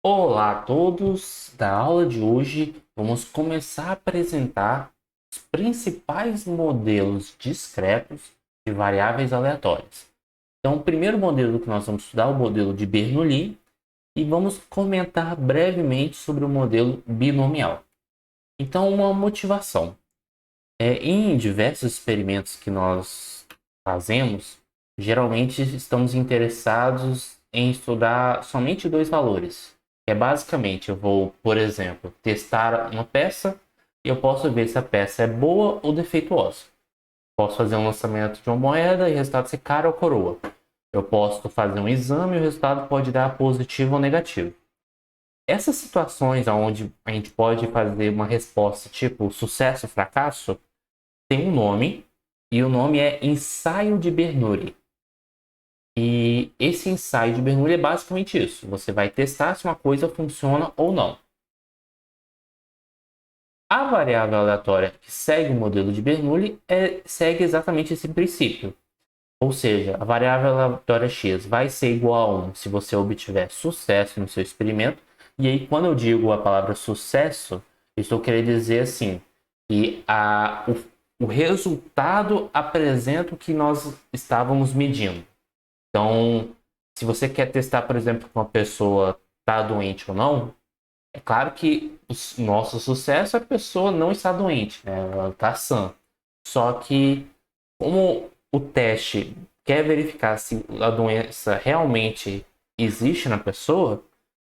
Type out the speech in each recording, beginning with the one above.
Olá a todos! Na aula de hoje, vamos começar a apresentar os principais modelos discretos de variáveis aleatórias. Então, o primeiro modelo que nós vamos estudar é o modelo de Bernoulli e vamos comentar brevemente sobre o modelo binomial. Então, uma motivação. Em diversos experimentos que nós fazemos, geralmente estamos interessados em estudar somente dois valores. Basicamente, eu vou, por exemplo, testar uma peça e eu posso ver se a peça é boa ou defeituosa. Posso fazer um lançamento de uma moeda e o resultado ser cara ou coroa. Eu posso fazer um exame e o resultado pode dar positivo ou negativo. Essas situações onde a gente pode fazer uma resposta tipo sucesso ou fracasso, tem um nome, e o nome é ensaio de Bernoulli. E esse ensaio de Bernoulli é basicamente isso. Você vai testar se uma coisa funciona ou não. A variável aleatória que segue o modelo de Bernoulli segue exatamente esse princípio. Ou seja, a variável aleatória x vai ser igual a 1 se você obtiver sucesso no seu experimento. E aí, quando eu digo a palavra sucesso, eu estou querendo dizer assim, que o resultado apresenta o que nós estávamos medindo. Então, se você quer testar, por exemplo, que uma pessoa está doente ou não, é claro que o nosso sucesso é a pessoa não está doente, né? Ela está sã. Só que, como o teste quer verificar se a doença realmente existe na pessoa,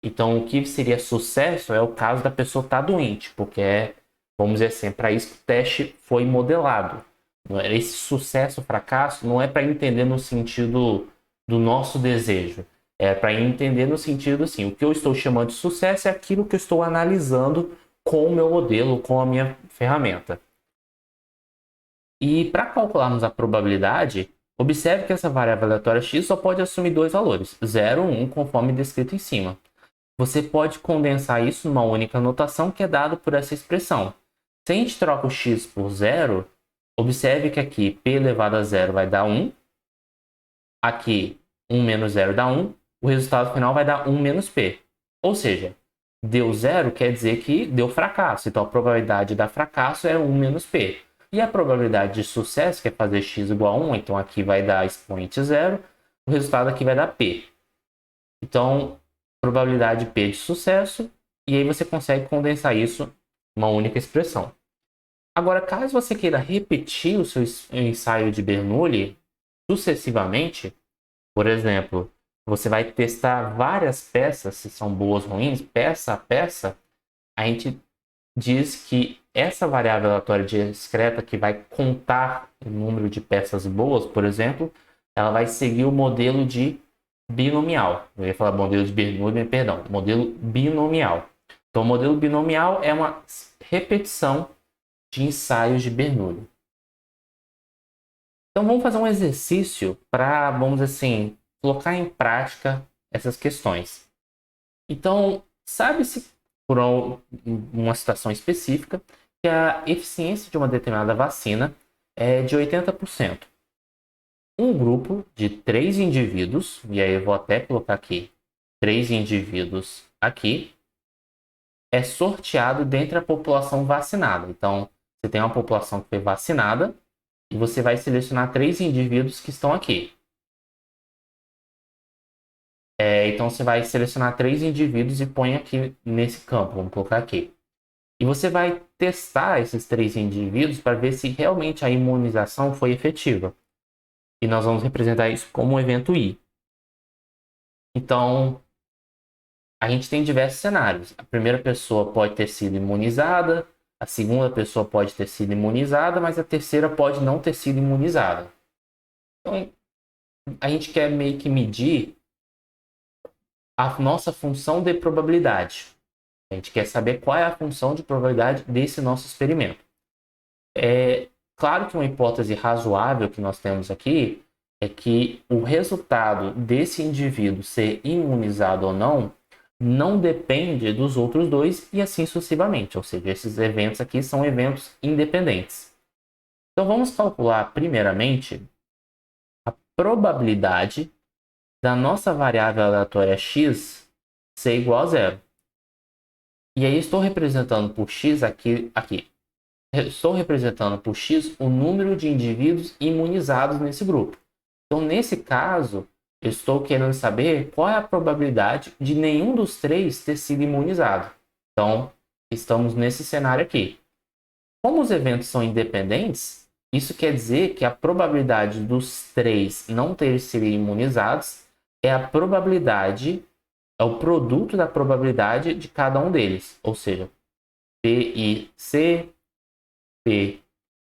então o que seria sucesso é o caso da pessoa estar doente, porque vamos dizer assim, para isso que o teste foi modelado. Esse sucesso ou fracasso não é para entender no sentido do nosso desejo. É para entender no sentido assim, o que eu estou chamando de sucesso é aquilo que eu estou analisando com o meu modelo, com a minha ferramenta. E para calcularmos a probabilidade, observe que essa variável aleatória x só pode assumir dois valores, 0 ou 1, conforme descrito em cima. Você pode condensar isso numa única notação que é dado por essa expressão. Se a gente troca o x por zero, observe que aqui p elevado a zero vai dar 1, aqui 1 menos zero dá 1, o resultado final vai dar 1 menos p. Ou seja, deu zero quer dizer que deu fracasso, então a probabilidade de dar fracasso é 1 menos p. E a probabilidade de sucesso, que é fazer x igual a 1, então aqui vai dar expoente zero, o resultado aqui vai dar p. Então, probabilidade P de sucesso, e aí você consegue condensar isso em uma única expressão. Agora, caso você queira repetir o seu ensaio de Bernoulli sucessivamente, por exemplo, você vai testar várias peças, se são boas ou ruins, peça a peça, a gente diz que essa variável aleatória discreta que vai contar o número de peças boas, por exemplo, ela vai seguir o modelo de binomial. Eu ia falar modelo de Bernoulli, perdão, modelo binomial. Então, o modelo binomial é uma repetição de ensaios de Bernoulli. Então, vamos fazer um exercício para, vamos assim, colocar em prática essas questões. Então, sabe-se por uma situação específica que a eficiência de uma determinada vacina é de 80%. Um grupo de 3 indivíduos, e aí eu vou até colocar aqui 3 indivíduos aqui, é sorteado dentre a população vacinada. Então, você tem uma população que foi vacinada e você vai selecionar 3 indivíduos que estão aqui. Então, você vai selecionar 3 indivíduos e põe aqui nesse campo, vamos colocar aqui. E você vai testar esses 3 indivíduos para ver se realmente a imunização foi efetiva. E nós vamos representar isso como um evento I. Então, a gente tem diversos cenários. A primeira pessoa pode ter sido imunizada, a segunda pessoa pode ter sido imunizada, mas a terceira pode não ter sido imunizada. Então, a gente quer meio que medir a nossa função de probabilidade. A gente quer saber qual é a função de probabilidade desse nosso experimento. É claro que uma hipótese razoável que nós temos aqui é que o resultado desse indivíduo ser imunizado ou não depende dos outros dois e assim sucessivamente. Ou seja, esses eventos aqui são eventos independentes. Então vamos calcular primeiramente a probabilidade da nossa variável aleatória x ser igual a zero. E aí estou representando por x aqui. Estou representando por x o número de indivíduos imunizados nesse grupo. Então, nesse caso, eu estou querendo saber qual é a probabilidade de nenhum dos três ter sido imunizado. Então, estamos nesse cenário aqui. Como os eventos são independentes, isso quer dizer que a probabilidade dos três não terem sido imunizados é a probabilidade, é o produto da probabilidade de cada um deles. Ou seja, P e C, P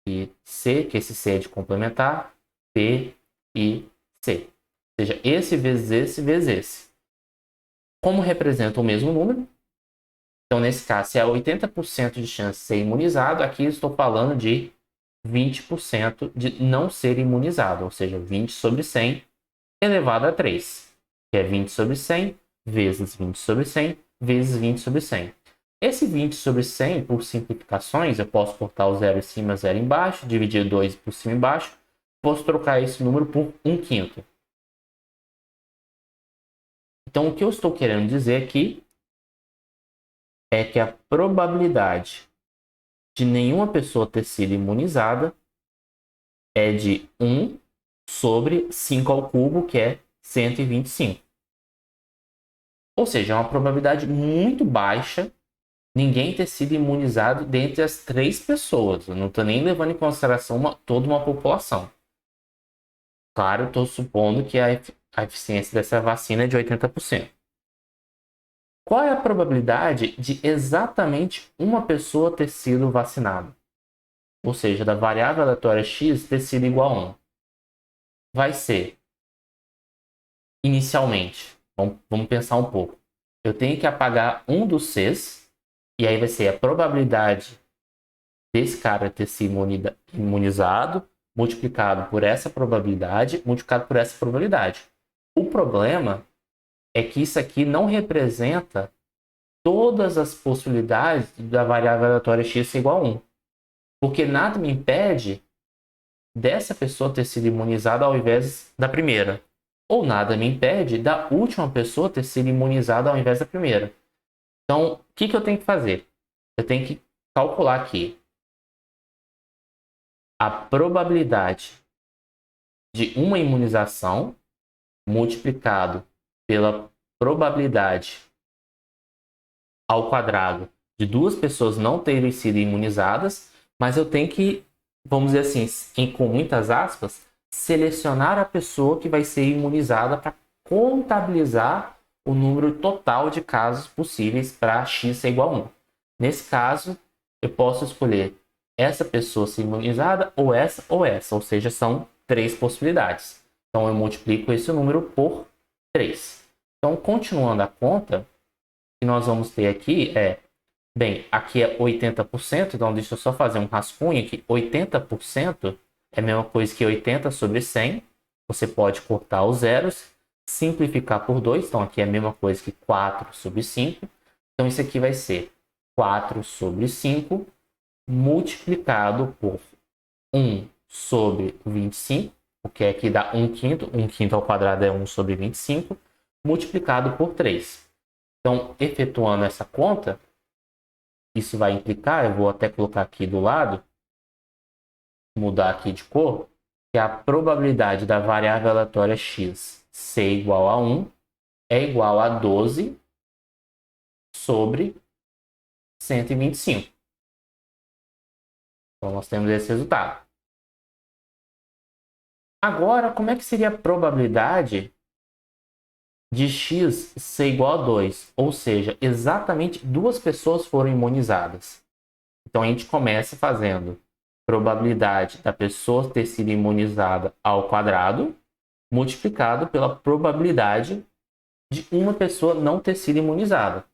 e C, que esse C é de complementar, P e C. Ou seja, esse vezes esse. Como representa o mesmo número, então nesse caso, se é 80% de chance de ser imunizado, aqui eu estou falando de 20% de não ser imunizado, ou seja, 20 sobre 100 elevado a 3, que é 20 sobre 100 vezes 20 sobre 100 vezes 20 sobre 100. Esse 20 sobre 100, por simplificações, eu posso cortar o 0 em cima, 0 embaixo, dividir 2 por cima e embaixo, posso trocar esse número por 1/5. Então, o que eu estou querendo dizer aqui é que a probabilidade de nenhuma pessoa ter sido imunizada é de 1 sobre 5 ao cubo, que é 125. Ou seja, é uma probabilidade muito baixa ninguém ter sido imunizado dentre as 3 pessoas. Eu não estou nem levando em consideração toda uma população. Claro, estou supondo que a eficiência dessa vacina é de 80%. Qual é a probabilidade de exatamente uma pessoa ter sido vacinada? Ou seja, da variável aleatória x ter sido igual a 1. Vai ser, inicialmente, vamos pensar um pouco. Eu tenho que apagar um dos c's, e aí vai ser a probabilidade desse cara ter sido imunizado, multiplicado por essa probabilidade, multiplicado por essa probabilidade. O problema é que isso aqui não representa todas as possibilidades da variável aleatória x ser igual a 1. Porque nada me impede dessa pessoa ter sido imunizada ao invés da primeira. Ou nada me impede da última pessoa ter sido imunizada ao invés da primeira. Então, o que eu tenho que fazer? Eu tenho que calcular aqui a probabilidade de uma imunização multiplicado pela probabilidade ao quadrado de duas pessoas não terem sido imunizadas, mas eu tenho que, vamos dizer assim, com muitas aspas, selecionar a pessoa que vai ser imunizada para contabilizar o número total de casos possíveis para x ser igual a 1. Nesse caso, eu posso escolher essa pessoa ser imunizada ou essa, ou seja, são 3 possibilidades. Então eu multiplico esse número por 3. Então, continuando a conta, o que nós vamos ter aqui é, bem, aqui é 80%, então deixa eu só fazer um rascunho aqui. 80% é a mesma coisa que 80 sobre 100. Você pode cortar os zeros, simplificar por 2, então aqui é a mesma coisa que 4 sobre 5. Então isso aqui vai ser 4 sobre 5 multiplicado por 1 sobre 25, o que aqui dá 1/5. 1/5 ao quadrado é 1 sobre 25, multiplicado por 3. Então, efetuando essa conta, isso vai implicar, eu vou até colocar aqui do lado, mudar aqui de cor, que a probabilidade da variável aleatória x ser igual a 1 é igual a 12 sobre 125. Então, nós temos esse resultado. Agora, como é que seria a probabilidade de x ser igual a 2? Ou seja, exatamente duas pessoas foram imunizadas. Então, a gente começa fazendo probabilidade da pessoa ter sido imunizada ao quadrado, multiplicado pela probabilidade de uma pessoa não ter sido imunizada.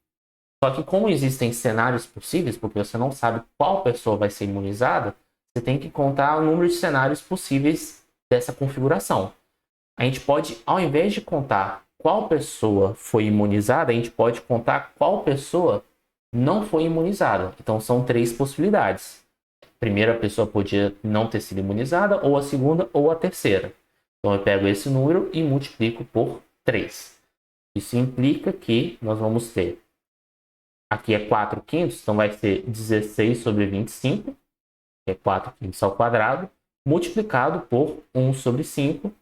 Só que como existem cenários possíveis, porque você não sabe qual pessoa vai ser imunizada, você tem que contar o número de cenários possíveis dessa configuração. A gente pode, ao invés de contar qual pessoa foi imunizada, a gente pode contar qual pessoa não foi imunizada. Então são 3 possibilidades. A primeira pessoa podia não ter sido imunizada, ou a segunda, ou a terceira. Então eu pego esse número e multiplico por 3. Isso implica que nós vamos ter, aqui é 4 quintos, então vai ser 16 sobre 25, que é 4 quintos ao quadrado, multiplicado por 1 sobre 5,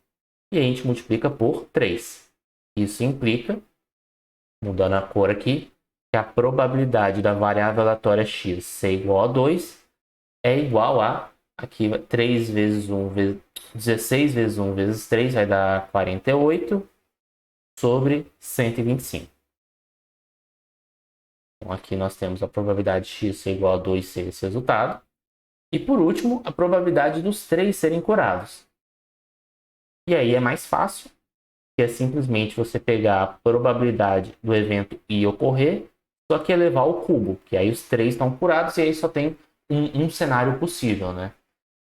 e a gente multiplica por 3. Isso implica, mudando a cor aqui, que a probabilidade da variável aleatória x ser igual a 2 é igual a, aqui 3 vezes 1 vezes 16 vezes 1 vezes 3 vai dar 48 sobre 125. Então aqui nós temos a probabilidade de x ser igual a 2 ser esse resultado. E por último, a probabilidade dos 3 serem curados. E aí é mais fácil, que é simplesmente você pegar a probabilidade do evento I ocorrer, só que elevar ao cubo, que aí os 3 estão curados e aí só tem um cenário possível, né?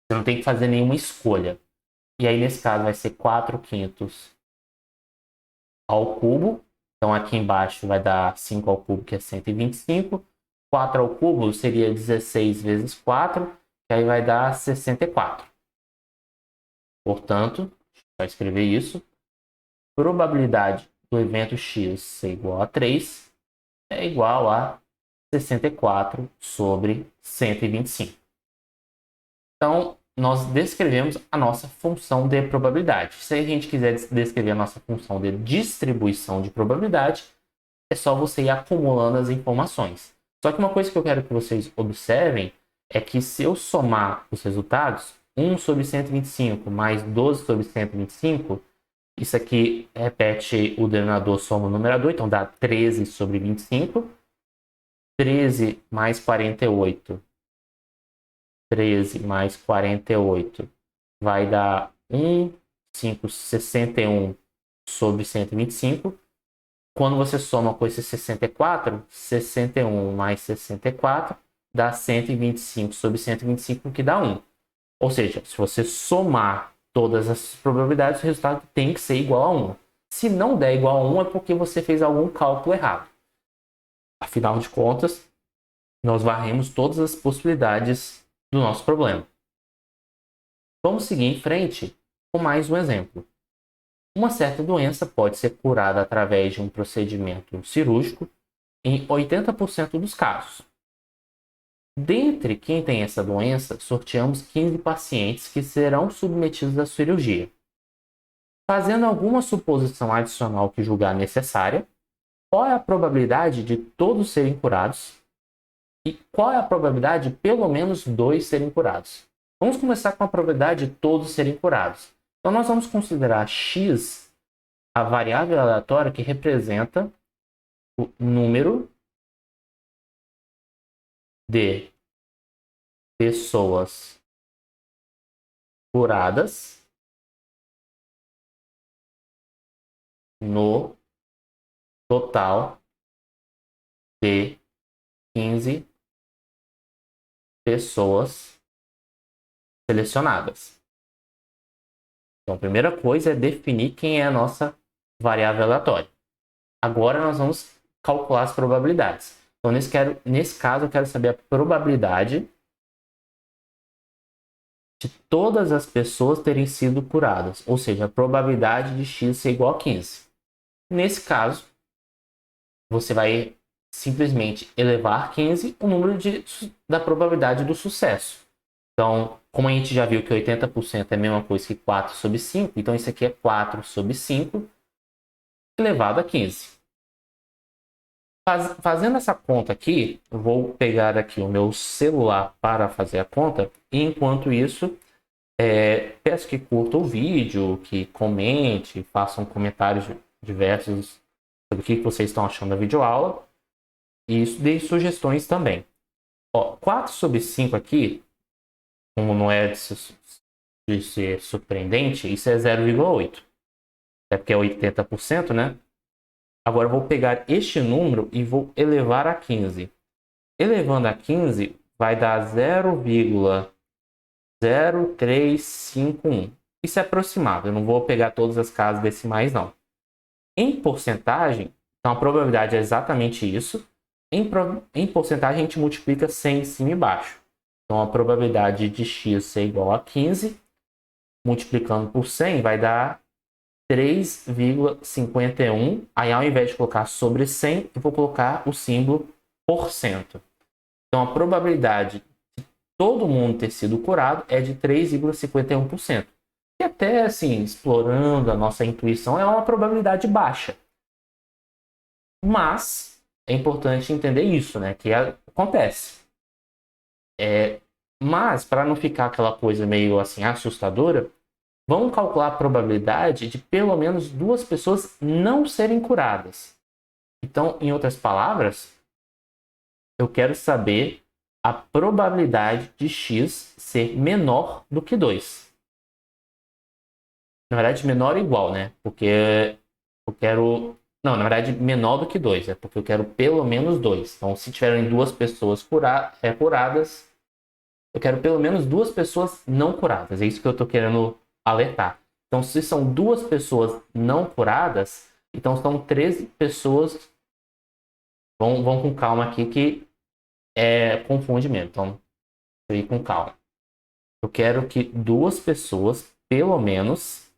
Você não tem que fazer nenhuma escolha. E aí nesse caso vai ser 4 quintos ao cubo. Então aqui embaixo vai dar 5 ao cubo, que é 125. 4 ao cubo seria 16 vezes 4, que aí vai dar 64. Portanto, vai escrever isso. Probabilidade do evento x ser igual a 3 é igual a 64 sobre 125. Então, nós descrevemos a nossa função de probabilidade. Se a gente quiser descrever a nossa função de distribuição de probabilidade, é só você ir acumulando as informações. Só que uma coisa que eu quero que vocês observem é que se eu somar os resultados, 1 sobre 125 mais 12 sobre 125, isso aqui repete o denominador, soma o numerador, então dá 13 sobre 25. 13 mais 48. 13 mais 48 vai dar 1,561 sobre 125. Quando você soma com esse 64, 61 mais 64 dá 125 sobre 125, que dá 1. Ou seja, se você somar todas as probabilidades, o resultado tem que ser igual a 1. Se não der igual a 1, é porque você fez algum cálculo errado. Afinal de contas, nós varremos todas as possibilidades do nosso problema. Vamos seguir em frente com mais um exemplo. Uma certa doença pode ser curada através de um procedimento cirúrgico em 80% dos casos. Dentre quem tem essa doença, sorteamos 15 pacientes que serão submetidos à cirurgia. Fazendo alguma suposição adicional que julgar necessária, qual é a probabilidade de todos serem curados e qual é a probabilidade de pelo menos 2 serem curados? Vamos começar com a probabilidade de todos serem curados. Então nós vamos considerar x a variável aleatória que representa o número de pessoas curadas no total de 15 pessoas selecionadas. Então, a primeira coisa é definir quem é a nossa variável aleatória. Agora nós vamos calcular as probabilidades. Então, nesse caso, eu quero saber a probabilidade de todas as pessoas terem sido curadas, ou seja, a probabilidade de x ser igual a 15. Nesse caso, você vai simplesmente elevar 15 o número da probabilidade do sucesso. Então, como a gente já viu que 80% é a mesma coisa que 4 sobre 5, então isso aqui é 4 sobre 5 elevado a 15. Fazendo essa conta aqui, eu vou pegar aqui o meu celular para fazer a conta, e enquanto isso, peço que curta o vídeo, que comente, façam comentários diversos sobre o que vocês estão achando da videoaula, e dê sugestões também. 4 sobre 5 aqui, como não é de ser surpreendente, isso é 0,8. É porque é 80%, né? Agora eu vou pegar este número e vou elevar a 15. Elevando a 15 vai dar 0,0351. Isso é aproximado, eu não vou pegar todas as casas decimais, não. Em porcentagem, então a probabilidade é exatamente isso. Em porcentagem, a gente multiplica 100 em cima e embaixo. Então a probabilidade de x ser igual a 15, multiplicando por 100, vai dar 3,51. Aí, ao invés de colocar sobre 100, eu vou colocar o símbolo por cento. Então, a probabilidade de todo mundo ter sido curado é de 3,51%. E até, assim, explorando a nossa intuição, é uma probabilidade baixa. Mas é importante entender isso, né? Que acontece. Mas, para não ficar aquela coisa meio assim assustadora, vamos calcular a probabilidade de pelo menos 2 pessoas não serem curadas. Então, em outras palavras, eu quero saber a probabilidade de x ser menor do que 2. Na verdade, menor ou igual, né? Porque eu quero... Não, na verdade, menor do que 2. É porque eu quero pelo menos 2. Então, se tiverem 2 pessoas curadas, eu quero pelo menos 2 pessoas não curadas. É isso que eu estou querendo alertar. Então, se são 2 pessoas não curadas, então são 13 pessoas. Vão com calma aqui que confunde mesmo. Então, eu ir com calma. Eu quero que 2 pessoas, pelo menos,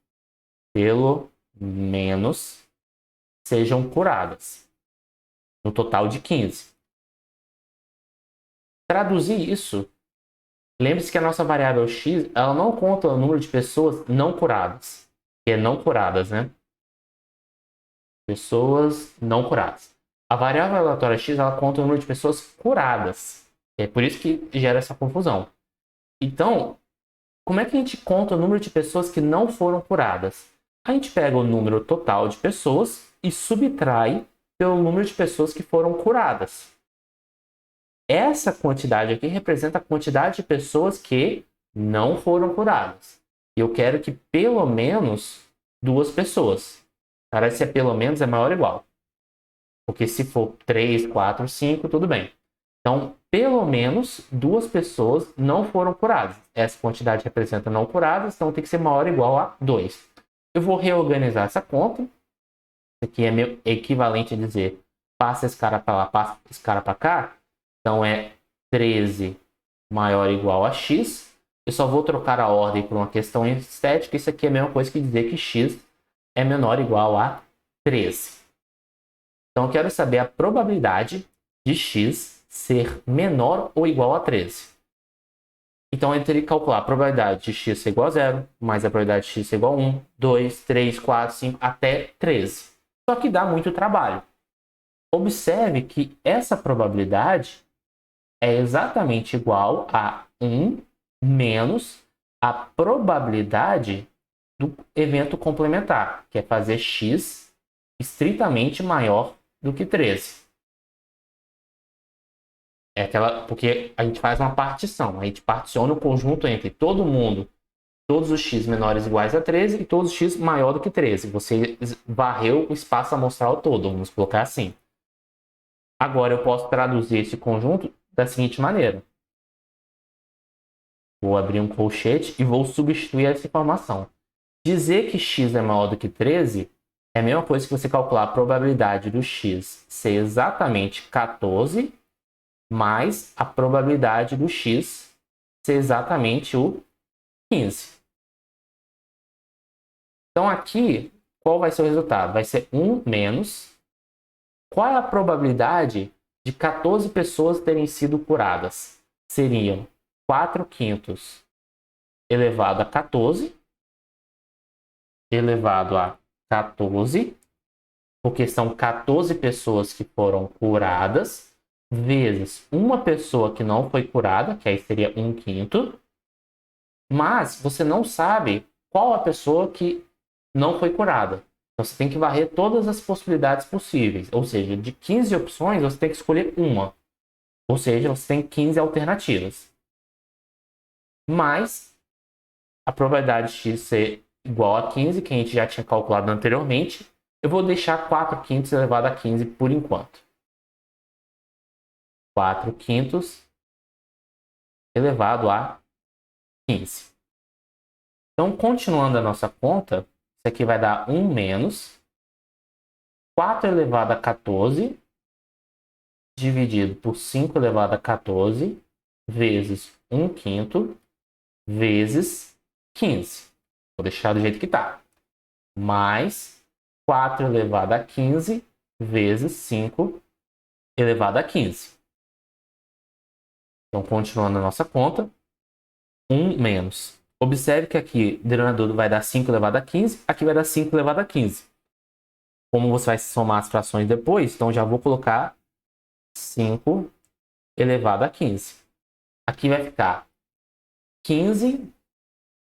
sejam curadas. No total de 15. Traduzir isso, lembre-se que a nossa variável x, ela não conta o número de pessoas não curadas. Que é não curadas, né? Pessoas não curadas. A variável aleatória x, ela conta o número de pessoas curadas. É por isso que gera essa confusão. Então, como é que a gente conta o número de pessoas que não foram curadas? A gente pega o número total de pessoas e subtrai pelo número de pessoas que foram curadas. Essa quantidade aqui representa a quantidade de pessoas que não foram curadas. E eu quero que pelo menos 2 pessoas. Cara, se é pelo menos, é maior ou igual. Porque se for 3, 4, 5, tudo bem. Então, pelo menos 2 pessoas não foram curadas. Essa quantidade representa não curadas, então tem que ser maior ou igual a 2. Eu vou reorganizar essa conta. Isso aqui é meu equivalente a dizer passa esse cara para lá, passa esse cara para cá. Então é 13 maior ou igual a x. Eu só vou trocar a ordem por uma questão estética. Isso aqui é a mesma coisa que dizer que x é menor ou igual a 13. Então eu quero saber a probabilidade de x ser menor ou igual a 13. Então eu teria que calcular a probabilidade de x ser igual a 0, mais a probabilidade de x ser igual a 1, 2, 3, 4, 5, até 13. Só que dá muito trabalho. Observe que essa probabilidade é exatamente igual a 1 menos a probabilidade do evento complementar, que é fazer x estritamente maior do que 13. Porque a gente faz uma partição, a gente particiona o conjunto entre todo mundo, todos os x menores ou iguais a 13 e todos os x maior do que 13. Você varreu o espaço amostral todo, vamos colocar assim. Agora eu posso traduzir esse conjunto da seguinte maneira. Vou abrir um colchete e vou substituir essa informação. Dizer que x é maior do que 13 é a mesma coisa que você calcular a probabilidade do x ser exatamente 14 mais a probabilidade do x ser exatamente o 15. Então aqui, qual vai ser o resultado? Vai ser 1 menos... Qual é a probabilidade de 14 pessoas terem sido curadas? Seriam 4/5 elevado a 14, elevado a 14, porque são 14 pessoas que foram curadas, vezes uma pessoa que não foi curada, que aí seria 1/5, mas você não sabe qual a pessoa que não foi curada. Então você tem que varrer todas as possibilidades possíveis. Ou seja, de 15 opções, você tem que escolher uma. Ou seja, você tem 15 alternativas. Mas a probabilidade de x ser igual a 15, que a gente já tinha calculado anteriormente, eu vou deixar 4/5 elevado a 15 por enquanto. 4/5 elevado a 15. Então, continuando a nossa conta, isso aqui vai dar 1 menos 4 elevado a 14 dividido por 5 elevado a 14 vezes 1/5 vezes 15. Vou deixar do jeito que está. mais 4 elevado a 15 vezes 5 elevado a 15. Então, continuando a nossa conta, 1 menos. Observe que aqui, o denominador vai dar 5 elevado a 15, aqui vai dar 5 elevado a 15. Como você vai somar as frações depois, então já vou colocar 5 elevado a 15. Aqui vai ficar 15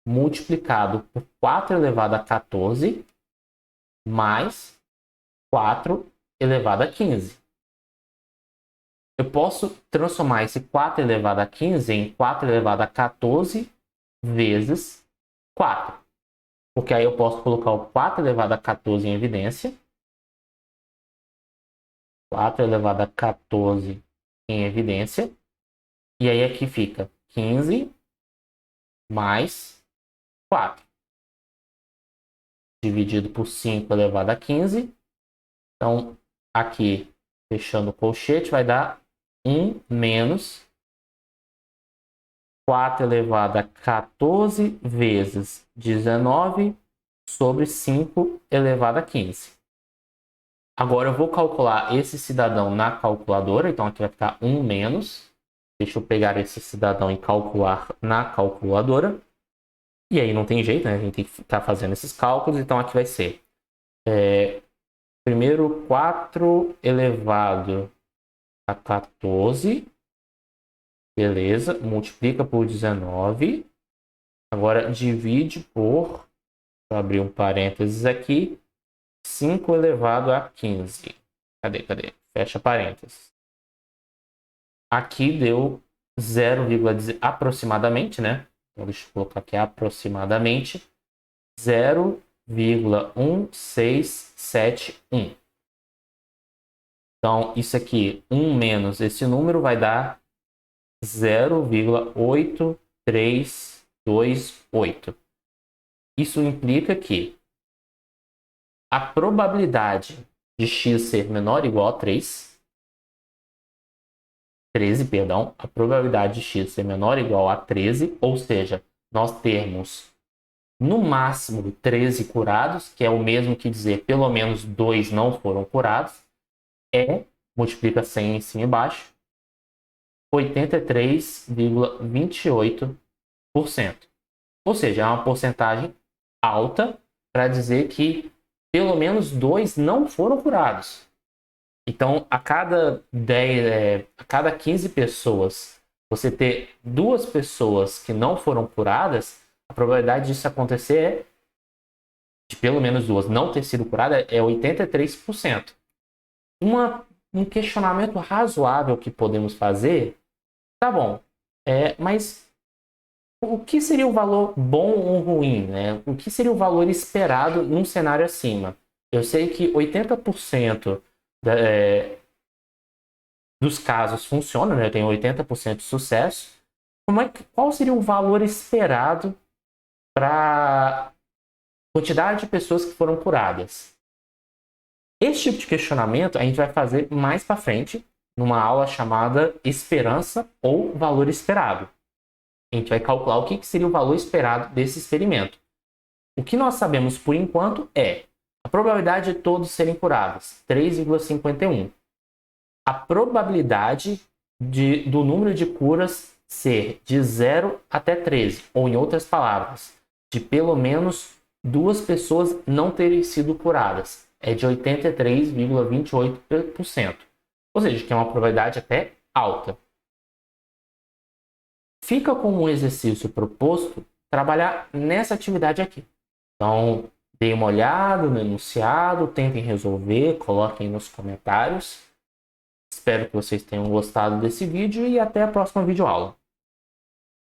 multiplicado por 4 elevado a 14 mais 4 elevado a 15. Eu posso transformar esse 4 elevado a 15 em 4 elevado a 14 vezes 4. Porque aí eu posso colocar o 4 elevado a 14 em evidência. 4 elevado a 14 em evidência. E aí aqui fica 15 mais 4. Dividido por 5 elevado a 15. Então, aqui, fechando o colchete, vai dar 1 menos 4 elevado a 14 vezes 19 sobre 5 elevado a 15. Agora eu vou calcular esse cidadão na calculadora, então aqui vai ficar 1 menos. Deixa eu pegar esse cidadão e calcular na calculadora. E aí não tem jeito, né? A gente tem que estar fazendo esses cálculos, então aqui vai ser primeiro 4 elevado a 14. Beleza, multiplica por 19. Agora divide por, vou abrir um parênteses aqui, 5 elevado a 15. Cadê? Fecha parênteses. Aqui deu 0,10 aproximadamente, né? Então deixa eu colocar aqui aproximadamente 0,1671. Então isso aqui, 1 menos esse número vai dar 0,8328. Isso implica que a probabilidade de x ser menor ou igual a 13, perdão, a probabilidade de x ser menor ou igual a 13, ou seja, nós termos no máximo 13 curados, que é o mesmo que dizer pelo menos 2 não foram curados, multiplica 100 em cima e embaixo, 83,28%. Ou seja, é uma porcentagem alta para dizer que pelo menos 2 não foram curados. Então, a cada 15 pessoas, você ter 2 pessoas que não foram curadas, a probabilidade disso acontecer de pelo menos 2 não ter sido curada é 83%. Um questionamento razoável que podemos fazer, tá bom, mas o que seria o valor bom ou ruim, né? O que seria o valor esperado num cenário acima? Eu sei que 80% dos casos funciona, né? Eu tenho 80% de sucesso. Qual seria o valor esperado para a quantidade de pessoas que foram curadas? Esse tipo de questionamento a gente vai fazer mais para frente, numa aula chamada esperança ou valor esperado. A gente vai calcular o que seria o valor esperado desse experimento. O que nós sabemos por enquanto é a probabilidade de todos serem curados, 3,51. A probabilidade do número de curas ser de 0 até 13, ou em outras palavras, de pelo menos 2 pessoas não terem sido curadas, é de 83,28%. Ou seja, que é uma probabilidade até alta. Fica como um exercício proposto trabalhar nessa atividade aqui. Então, deem uma olhada no enunciado, tentem resolver, coloquem nos comentários. Espero que vocês tenham gostado desse vídeo e até a próxima videoaula.